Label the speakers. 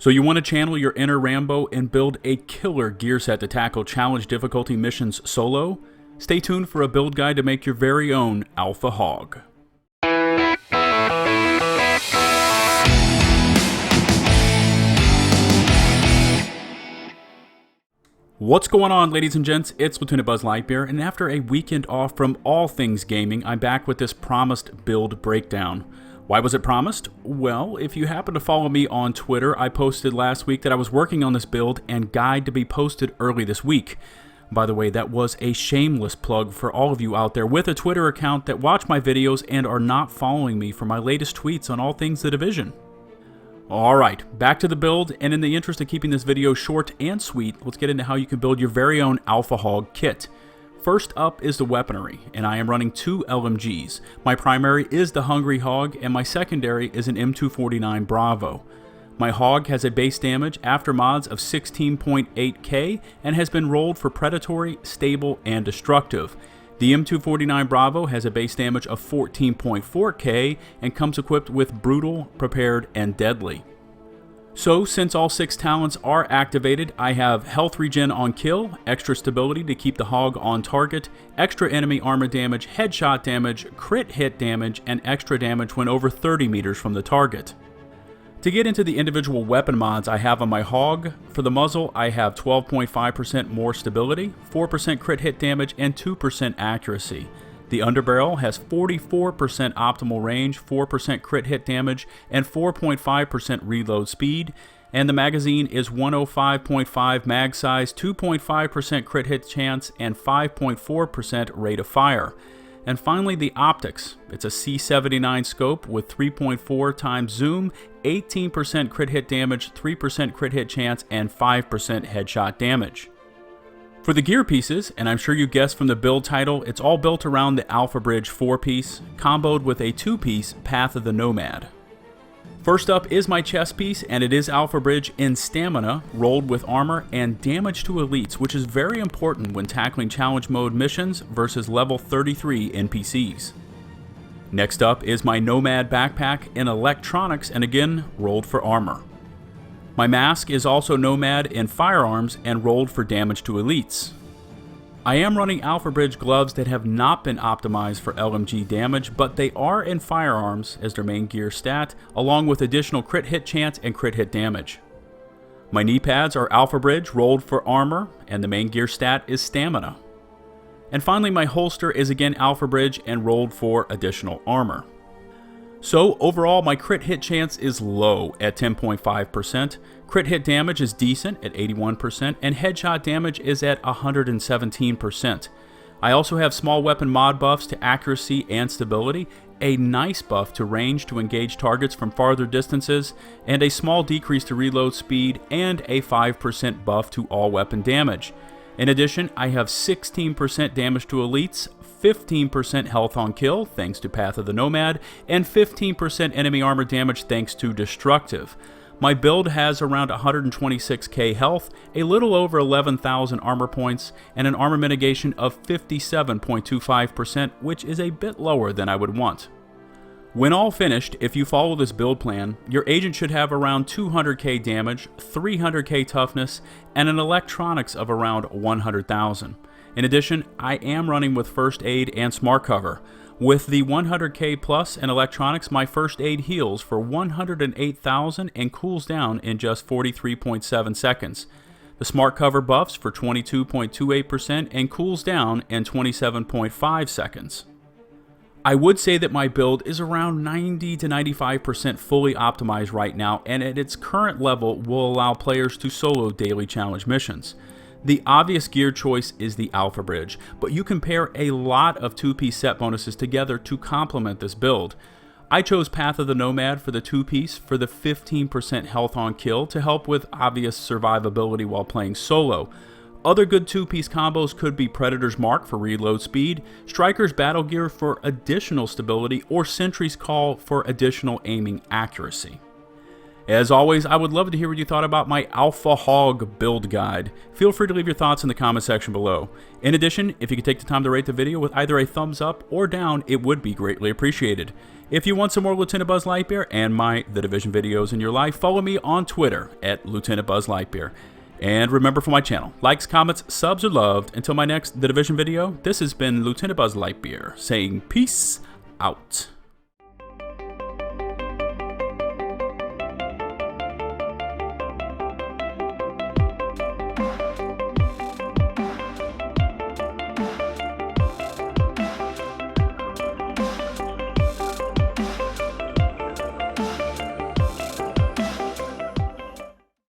Speaker 1: So you want to channel your inner Rambo and build a killer gear set to tackle challenge difficulty missions solo? Stay tuned for a build guide to make your very own Alpha HOG. What's going on, ladies and gents? It's LtBuzzLitebeer, and after a weekend off from all things gaming, I'm back with this promised build breakdown. Why was it promised? Well, if you happen to follow me on Twitter, I posted last week that I was working on this build and guide to be posted early this week. By the way, that was a shameless plug for all of you out there with a Twitter account that watch my videos and are not following me for my latest tweets on all things The Division. Alright, back to the build, and in the interest of keeping this video short and sweet, let's get into how you can build your very own Alpha HOG kit. First up is the weaponry, and I am running two LMGs. My primary is the Hungry HOG, and my secondary is an M249 Bravo. My HOG has a base damage after mods of 16.8k and has been rolled for predatory, stable, and destructive. The M249 Bravo has a base damage of 14.4k and comes equipped with brutal, prepared, and deadly. So, since all 6 talents are activated, I have health regen on kill, extra stability to keep the HOG on target, extra enemy armor damage, headshot damage, crit hit damage, and extra damage when over 30 meters from the target. To get into the individual weapon mods I have on my HOG, for the muzzle I have 12.5% more stability, 4% crit hit damage, and 2% accuracy. The underbarrel has 44% optimal range, 4% crit hit damage, and 4.5% reload speed, and the magazine is 105.5 mag size, 2.5% crit hit chance, and 5.4% rate of fire. And finally, the optics. It's a C79 scope with 3.4 times zoom, 18% crit hit damage, 3% crit hit chance, and 5% headshot damage. For the gear pieces, and I'm sure you guessed from the build title, it's all built around the Alpha Bridge 4-piece, comboed with a 2-piece Path of the Nomad. First up is my chest piece, and it is Alpha Bridge in Stamina, rolled with armor, and damage to elites, which is very important when tackling challenge mode missions versus level 33 NPCs. Next up is my Nomad backpack in electronics, and again, rolled for armor. My mask is also Nomad in firearms and rolled for damage to elites. I am running Alpha Bridge gloves that have not been optimized for LMG damage, but they are in firearms as their main gear stat, along with additional crit hit chance and crit hit damage. My knee pads are Alpha Bridge rolled for armor, and the main gear stat is stamina. And finally, my holster is again Alpha Bridge and rolled for additional armor. So overall, my crit hit chance is low at 10.5%, crit hit damage is decent at 81%, and headshot damage is at 117%. I also have small weapon mod buffs to accuracy and stability, a nice buff to range to engage targets from farther distances, and a small decrease to reload speed, and a 5% buff to all weapon damage. In addition, I have 16% damage to elites, 15% health on kill thanks to Path of the Nomad, and 15% enemy armor damage thanks to Destructive. My build has around 126k health, a little over 11,000 armor points, and an armor mitigation of 57.25%, which is a bit lower than I would want. When all finished, if you follow this build plan, your agent should have around 200k damage, 300k toughness, and an electronics of around 100,000. In addition, I am running with first aid and smart cover. With the 100k plus and electronics, my first aid heals for 108,000 and cools down in just 43.7 seconds. The smart cover buffs for 22.28% and cools down in 27.5 seconds. I would say that my build is around 90 to 95% fully optimized right now, and at its current level will allow players to solo daily challenge missions. The obvious gear choice is the Alpha Bridge, but you can pair a lot of 2-piece set bonuses together to complement this build. I chose Path of the Nomad for the 2-piece for the 15% health on kill to help with obvious survivability while playing solo. Other good 2-piece combos could be Predator's Mark for reload speed, Striker's Battle Gear for additional stability, or Sentry's Call for additional aiming accuracy. As always, I would love to hear what you thought about my Alpha HOG build guide. Feel free to leave your thoughts in the comment section below. In addition, if you could take the time to rate the video with either a thumbs up or down, it would be greatly appreciated. If you want some more LtBuzzLitebeer and my The Division videos in your life, follow me on Twitter at LtBuzzLitebeer. And remember, for my channel, likes, comments, subs are loved. Until my next The Division video, this has been LtBuzzLitebeer saying peace out.